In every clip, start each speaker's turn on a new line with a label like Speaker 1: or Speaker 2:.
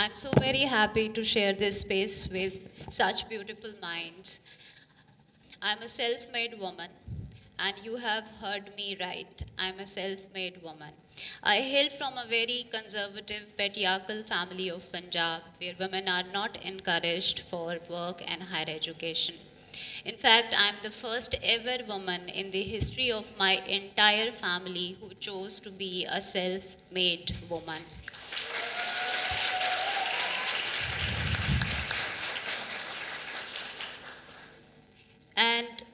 Speaker 1: I'm so very happy to share this space with such beautiful minds. I'm a self made woman, and you have heard me right. I'm a self made woman. I hail from a very conservative, patriarchal family of Punjab, where women are not encouraged for work and higher education. In fact, I'm the first ever woman in the history of my entire family who chose to be a self made woman. And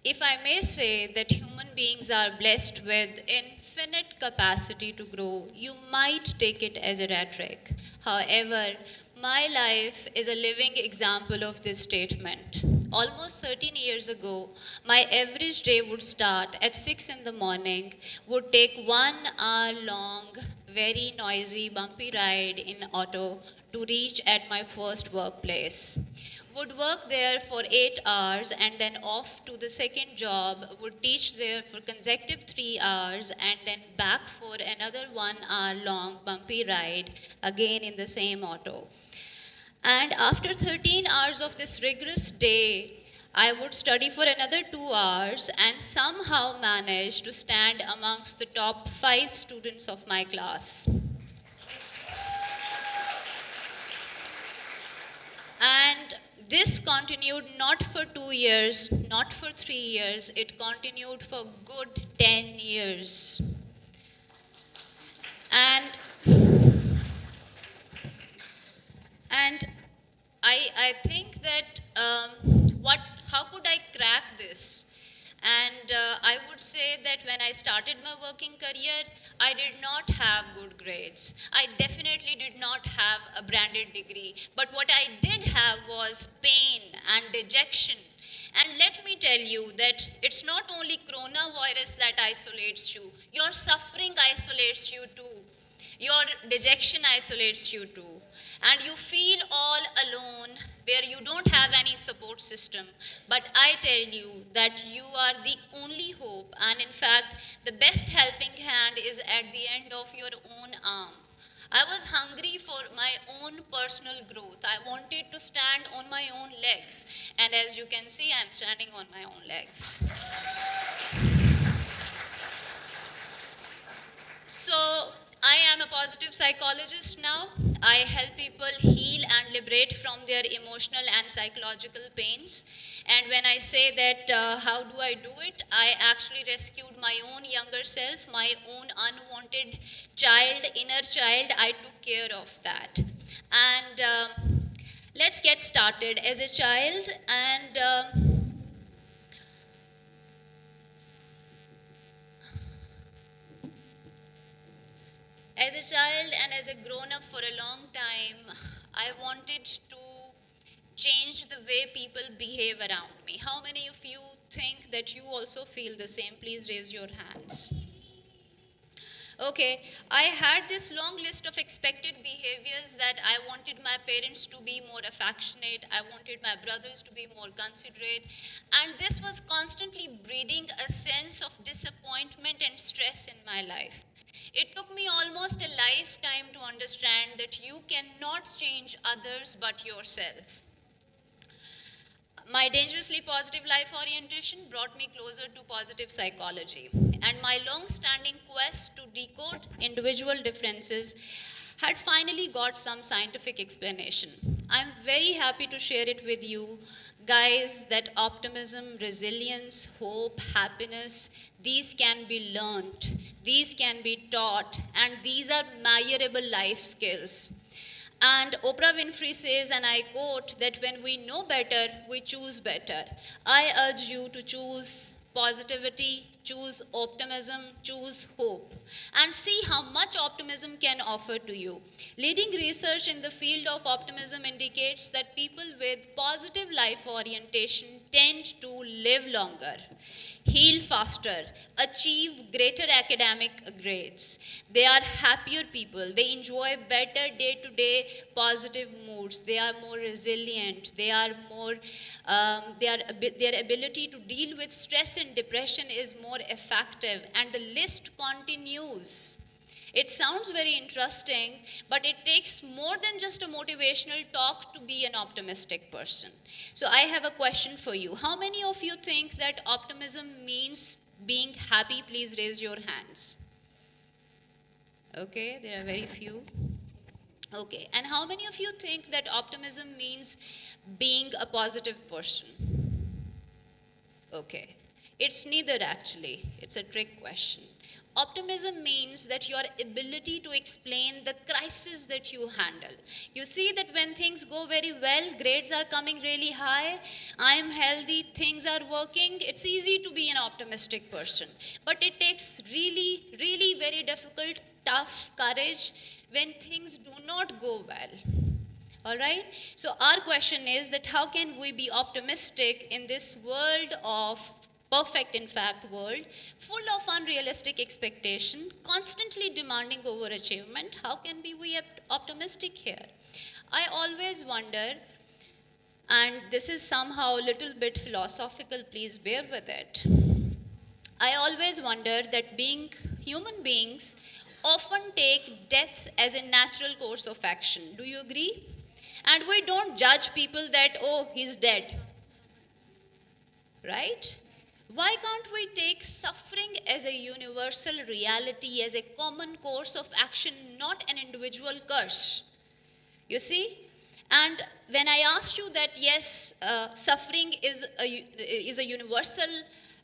Speaker 1: if I may say that human beings are blessed with infinite capacity to grow, you might take it as a rhetoric. However, my life is a living example of this statement. Almost 13 years ago, my average day would start at 6 in the morning, would take 1 hour long, very noisy, bumpy ride in auto to reach at my first workplace. Would work there for 8 hours and then off to the second job, would teach there for consecutive 3 hours and then back for another 1 hour long bumpy ride again in the same auto. And after 13 hours of this rigorous day, I would study for another 2 hours and somehow manage to stand amongst the top 5 students of my class. And this continued not for 2 years, not for 3 years, it continued for good 10 years. And and I think that how could I crack this? And I would say that when I started my working career, I did not have good grades. I definitely did not have a branded degree. But what I did have was pain and dejection. And let me tell you that it's not only coronavirus that isolates you, your suffering isolates you too. Your dejection isolates you too. And you feel all alone where you don't have any support system. But I tell you that you are the only hope. And in fact, the best helping hand is at the end of your own arm. I was hungry for my own personal growth. I wanted to stand on my own legs. And as you can see, I'm standing on my own legs. So, I am a positive psychologist now. I help people heal and liberate from their emotional and psychological pains. And when I say that, how do I do it? I actually rescued my own younger self, my own unwanted child, inner child. I took care of that. And let's get started. As a child, and as a child and as a grown up for a long time, I wanted to change the way people behave around me. How many of you think that you also feel the same? Please raise your hands. Okay, I had this long list of expected behaviors that I wanted my parents to be more affectionate, I wanted my brothers to be more considerate, and this was constantly breeding a sense of disappointment and stress in my life. It took me almost a lifetime to understand that you cannot change others but yourself. My dangerously positive life orientation brought me closer to positive psychology, and my long standing quest to decode individual differences had finally got some scientific explanation. I'm very happy to share it with you, guys, that optimism, resilience, hope, happiness, these can be learned, these can be taught, and these are measurable life skills. And Oprah Winfrey says, and I quote, that when we know better, we choose better. I urge you to choose positivity, choose optimism, choose hope, and see how much optimism can offer to you. Leading research in the field of optimism indicates that people with positive life orientation tend to live longer, heal faster, achieve greater academic grades. They are happier people. They enjoy better day to day positive moods. They are more resilient. They are more, their ability to deal with stress and depression is more effective. And the list continues. It sounds very interesting, but it takes more than just a motivational talk to be an optimistic person. So I have a question for you. How many of you think that optimism means being happy? Please raise your hands. Okay, there are very few. Okay, and how many of you think that optimism means being a positive person? Okay, it's neither actually, it's a trick question. Optimism means that your ability to explain the crisis that you handle. You see that when things go very well, grades are coming really high, I am healthy, things are working, it's easy to be an optimistic person. But it takes really, really very difficult, tough courage when things do not go well. All right, so our question is that how can we be optimistic in this world of perfect, in fact, world full of unrealistic expectation, constantly demanding overachievement? How can we optimistic here? I always wonder, and this is somehow a little bit philosophical, please bear with it. I always wonder that being human beings often take death as a natural course of action. Do you agree? And we don't judge people that, oh, he's dead. Right? Why can't we take suffering as a universal reality, as a common course of action, not an individual curse? You see? And when I asked you that, yes, suffering is a universal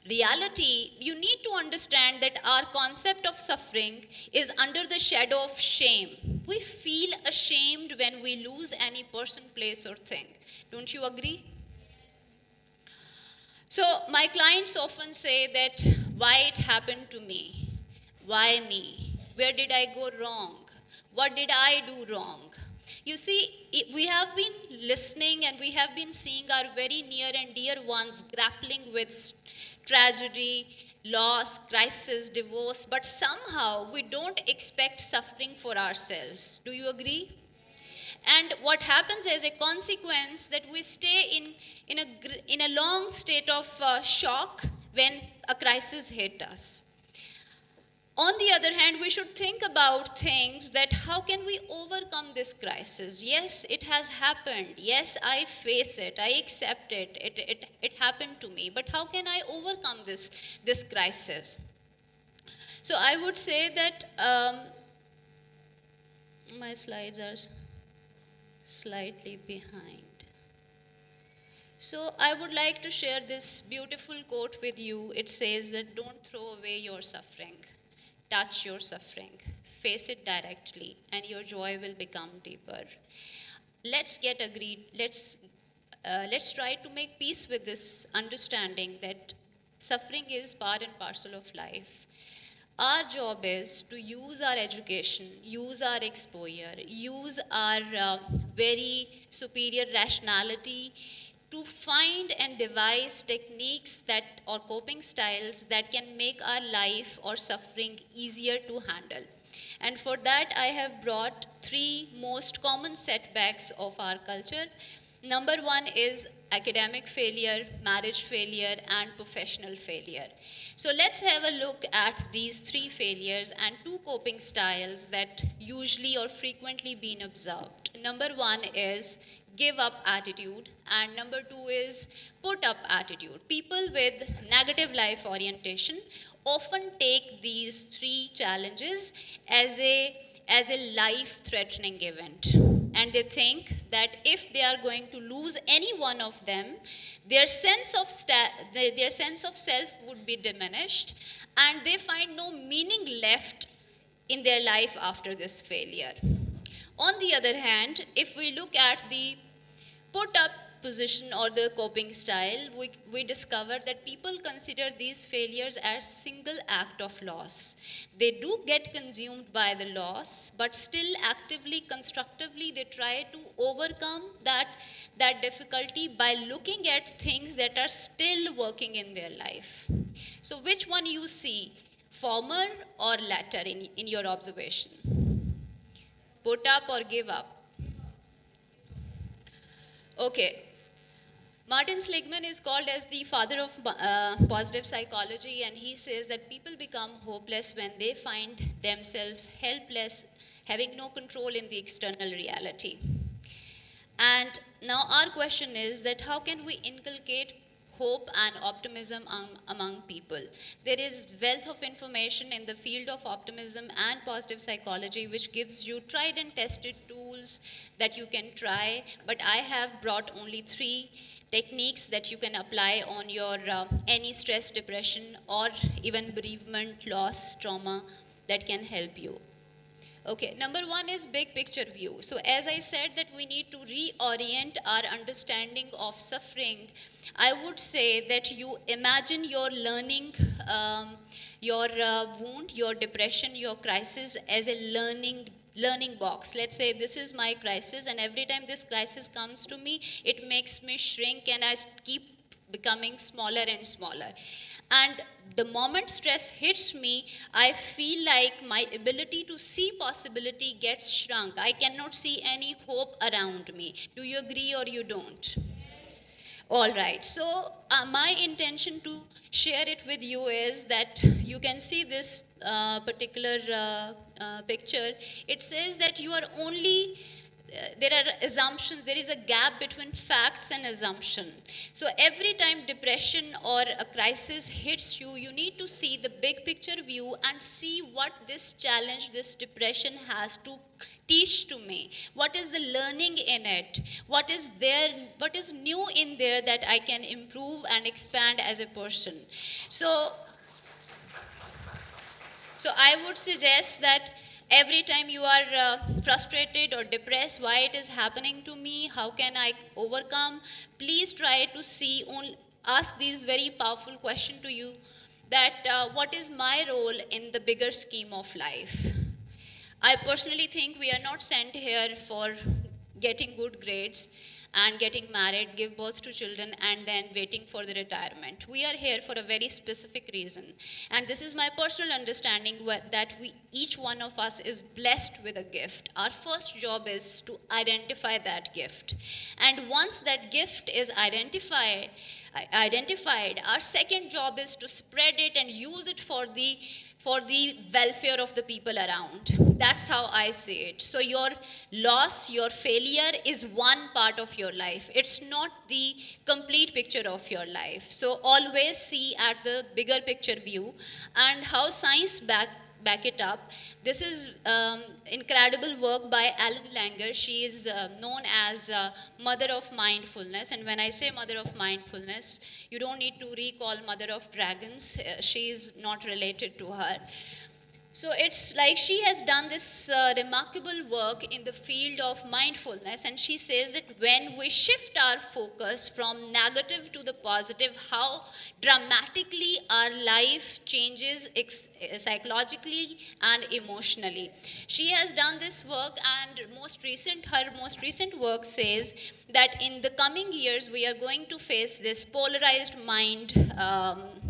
Speaker 1: reality, you need to understand that our concept of suffering is under the shadow of shame. We feel ashamed when we lose any person, place, or thing. Don't you agree? So, my clients often say that, why it happened to me? Why me? Where did I go wrong? What did I do wrong? You see, we have been listening and we have been seeing our very near and dear ones grappling with tragedy, loss, crisis, divorce, but somehow we don't expect suffering for ourselves. Do you agree? And what happens as a consequence that we stay in a long state of shock when a crisis hit us. On the other hand, we should think about things that how can we overcome this crisis? Yes, it has happened. Yes, I face it. I accept it. It happened to me. But how can I overcome this crisis? So I would say that my slides are slightly behind. So I would like to share this beautiful quote with you. It says that don't throw away your suffering. Touch your suffering. Face it directly and your joy will become deeper. Let's get agreed. Let's try to make peace with this understanding that suffering is part and parcel of life. Our job is to use our education, use our exposure, use our very superior rationality to find and devise techniques that or coping styles that can make our life or suffering easier to handle. And for that, I have brought three most common setbacks of our culture. Number one is academic failure, marriage failure, and professional failure. So let's have a look at these three failures and two coping styles that usually or frequently been observed. Number one is give up attitude, and number two is put up attitude. People with negative life orientation often take these three challenges as a life threatening event, and they think that if they are going to lose any one of them, their sense of self would be diminished and they find no meaning left in their life after this failure. On the other hand, if we look at the put up position or the coping style, we discover that people consider these failures as single act of loss. They do get consumed by the loss, but still actively, constructively, they try to overcome that difficulty by looking at things that are still working in their life. So which one you see, former or latter in your observation? Put up or give up? Okay. Martin Seligman is called as the father of positive psychology, and he says that people become hopeless when they find themselves helpless, having no control in the external reality. And now our question is that how can we inculcate hope and optimism among people? There is wealth of information in the field of optimism and positive psychology which gives you tried and tested tools that you can try, but I have brought only 3 techniques that you can apply on your any stress, depression, or even bereavement, loss, trauma that can help you. Okay, number 1 is big picture view. So as I said that we need to reorient our understanding of suffering, I would say that you imagine your learning, your wound, your depression, your crisis as a learning box. Let's say this is my crisis, and every time this crisis comes to me, it makes me shrink, and I keep becoming smaller and smaller. And the moment stress hits me, I feel like my ability to see possibility gets shrunk. I cannot see any hope around me. Do you agree or you don't? All right, so my intention to share it with you is that you can see this particular picture. It says that you are only there are assumptions, there is a gap between facts and assumption. So every time depression or a crisis hits you, you need to see the big picture view and see what this challenge, this depression has to teach to me. What is the learning in it? What is there, what is new in there that I can improve and expand as a person? So I would suggest that every time you are frustrated or depressed, why it is happening to me, how can I overcome, please try to see, ask these very powerful questions to you, that what is my role in the bigger scheme of life? I personally think we are not sent here for getting good grades and getting married, give birth to children, and then waiting for the retirement. We are here for a very specific reason. And this is my personal understanding that each one of us is blessed with a gift. Our first job is to identify that gift. And once that gift is identified, our second job is to spread it and use it for the welfare of the people around. That's how I see it. So your loss, your failure is one part of your life. It's not the complete picture of your life. So always see at the bigger picture view, and how science back it up. This is incredible work by Ellen Langer. She is known as mother of mindfulness. And when I say mother of mindfulness, you don't need to recall mother of dragons. She is not related to her. So it's like she has done this remarkable work in the field of mindfulness, and she says that when we shift our focus from negative to the positive, how dramatically our life changes psychologically and emotionally. She has done this work, and her most recent work says that in the coming years we are going to face this polarized mind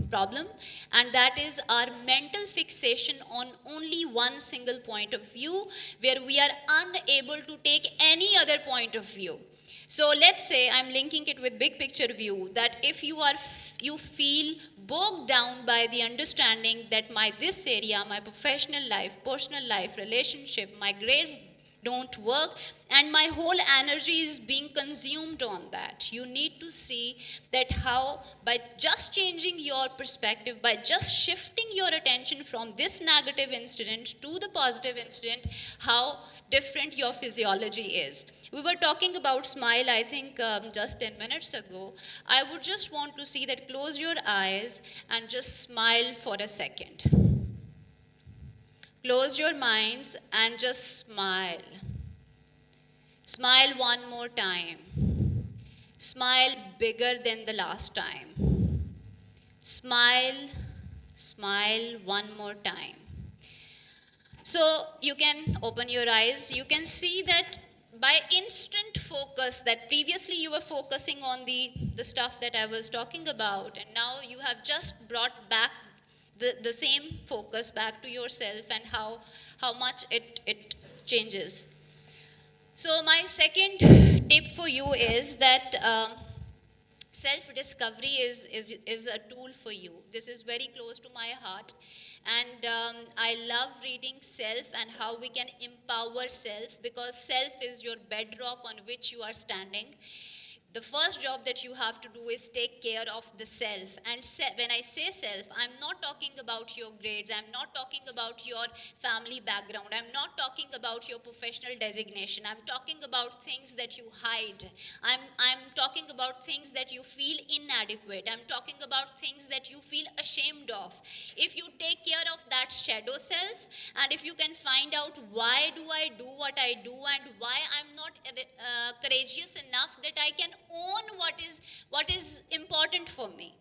Speaker 1: problem, and that is our mental fixation on only one single point of view, where we are unable to take any other point of view. So let's say I'm linking it with big picture view, that if you feel bogged down by the understanding that this area, my professional life, personal life, relationship, my grades don't work, and my whole energy is being consumed on that. You need to see that how, by just changing your perspective, by just shifting your attention from this negative incident to the positive incident, how different your physiology is. We were talking about smile, I think, just 10 minutes ago. I would just want to see that close your eyes and just smile for a second. Close your minds and just smile. Smile one more time. Smile bigger than the last time. Smile, smile one more time. So you can open your eyes. You can see that by instant focus, that previously you were focusing on the stuff that I was talking about, and now you have just brought back the same focus back to yourself, and how much it changes. So my second tip for you is that self-discovery is a tool for you. This is very close to my heart. And I love reading self and how we can empower self, because self is your bedrock on which you are standing. The first job that you have to do is take care of the self. And when I say self, I'm not talking about your grades, I'm not talking about your family background, I'm not talking about your professional designation, I'm talking about things that you hide. I'm talking about things that you feel inadequate, I'm talking about things that you feel ashamed of. If you take care of that shadow self, and if you can find out why do I do what I do, and why I'm not courageous enough that I can own what is important for me.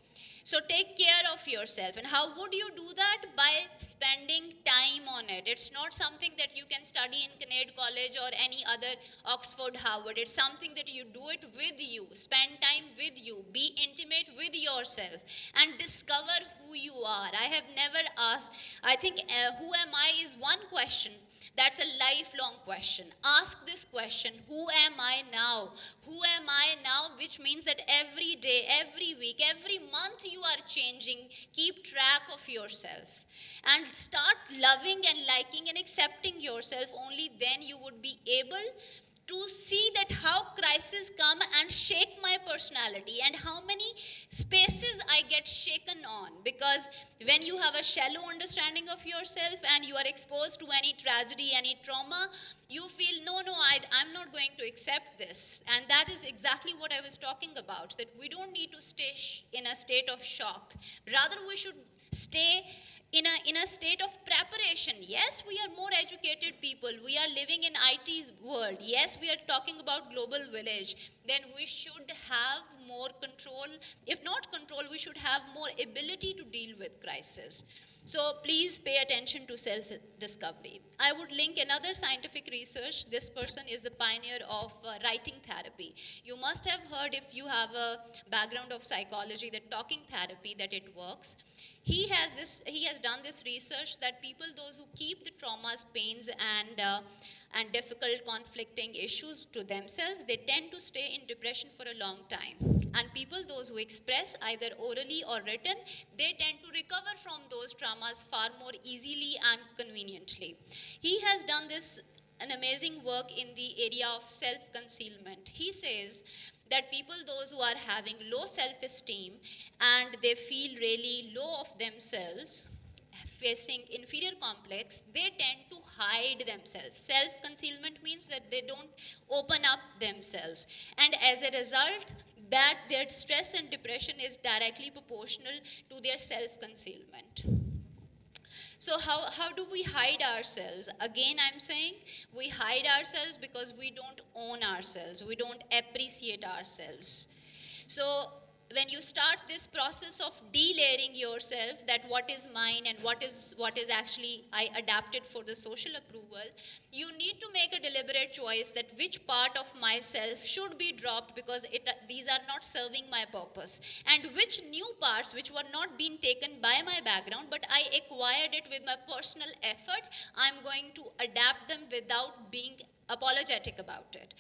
Speaker 1: So take care of yourself. And how would you do that? By spending time on it. It's not something that you can study in Canadian College or any other Oxford, Harvard. It's something that you do it with you. Spend time with you. Be intimate with yourself and discover who you are. I have never asked, I think who am I is one question. That's a lifelong question. Ask this question, who am I now? Who am I now? Which means that every day, every week, every month you are changing. Keep track of yourself. And start loving and liking and accepting yourself. Only then you would be able to see that how crises come and shake my personality, and how many spaces I get shaken on. Because when you have a shallow understanding of yourself and you are exposed to any tragedy, any trauma, you feel, no, I'm not going to accept this. And that is exactly what I was talking about, that we don't need to stay in a state of shock. Rather, we should stay in a state of preparation. Yes, we are more educated people. We are living in IT's world. Yes, we are talking about global village. Then we should have more control. If not control, we should have more ability to deal with crisis. So please pay attention to self-discovery. I would link another scientific research. This person is the pioneer of writing therapy. You must have heard, if you have a background of psychology, that talking therapy, that it works. He has done this research that people, those who keep the traumas, pains, and difficult conflicting issues to themselves, they tend to stay in depression for a long time. And people, those who express either orally or written, they tend to recover from those traumas far more easily and conveniently. He has done an amazing work in the area of self-concealment. He says that people, those who are having low self-esteem and they feel really low of themselves, facing inferior complex, they tend to hide themselves. Self-concealment means that they don't open up themselves. And as a result, that their stress and depression is directly proportional to their self-concealment. So how do we hide ourselves? Again, I'm saying we hide ourselves because we don't own ourselves. We don't appreciate ourselves. So when you start this process of delayering yourself, that what is mine and what is actually I adapted for the social approval, you need to make a deliberate choice that which part of myself should be dropped because these are not serving my purpose, and which new parts which were not being taken by my background but I acquired it with my personal effort, I'm going to adapt them without being apologetic about it.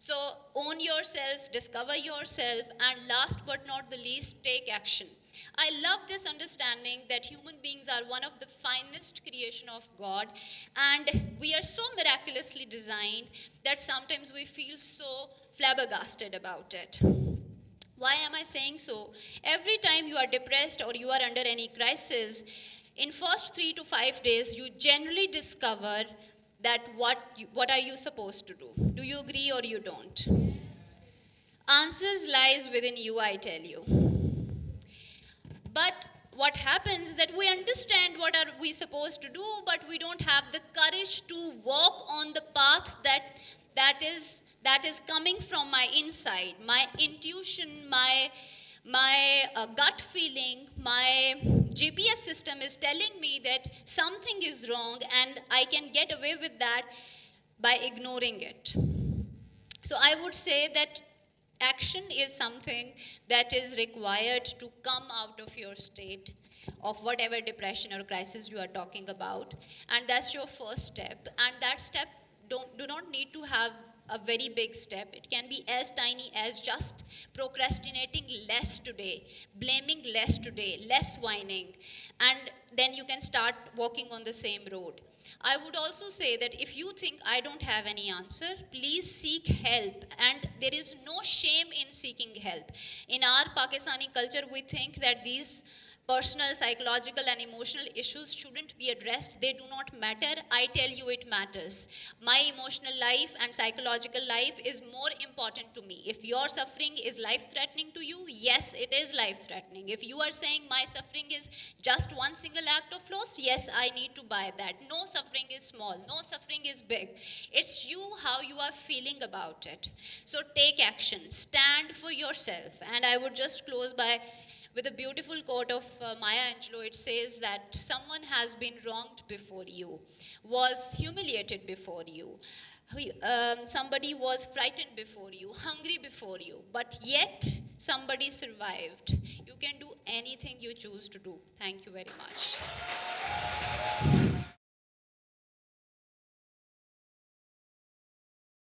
Speaker 1: So own yourself, discover yourself, and last but not the least, take action. I love this understanding that human beings are one of the finest creation of God, and we are so miraculously designed that sometimes we feel so flabbergasted about it. Why am I saying so? Every time you are depressed or you are under any crisis, in first 3 to 5 days, you generally discover that what are you supposed to do? Do you agree or you don't? Answers lies within you, I tell you. But what happens that we understand what are we supposed to do, but we don't have the courage to walk on the path that is coming from my inside, my intuition, my gut feeling, my GPS system is telling me that something is wrong and I can get away with that by ignoring it. So I would say that action is something that is required to come out of your state of whatever depression or crisis you are talking about, and that's your first step. And that step do not need to have a very big step. It can be as tiny as just procrastinating less today, blaming less today, less whining, and then you can start walking on the same road. I would also say that if you think I don't have any answer, please seek help. And there is no shame in seeking help. In our Pakistani culture, we think that these personal, psychological, and emotional issues shouldn't be addressed. They do not matter. I tell you it matters. My emotional life and psychological life is more important to me. If your suffering is life-threatening to you, yes, it is life-threatening. If you are saying my suffering is just one single act of loss, yes, I need to buy that. No suffering is small. No suffering is big. It's you, how you are feeling about it. So take action. Stand for yourself. And I would just close by with a beautiful quote of Maya Angelou. It says that someone has been wronged before you, was humiliated before you, somebody was frightened before you, hungry before you, but yet somebody survived. You can do anything you choose to do. Thank you very much.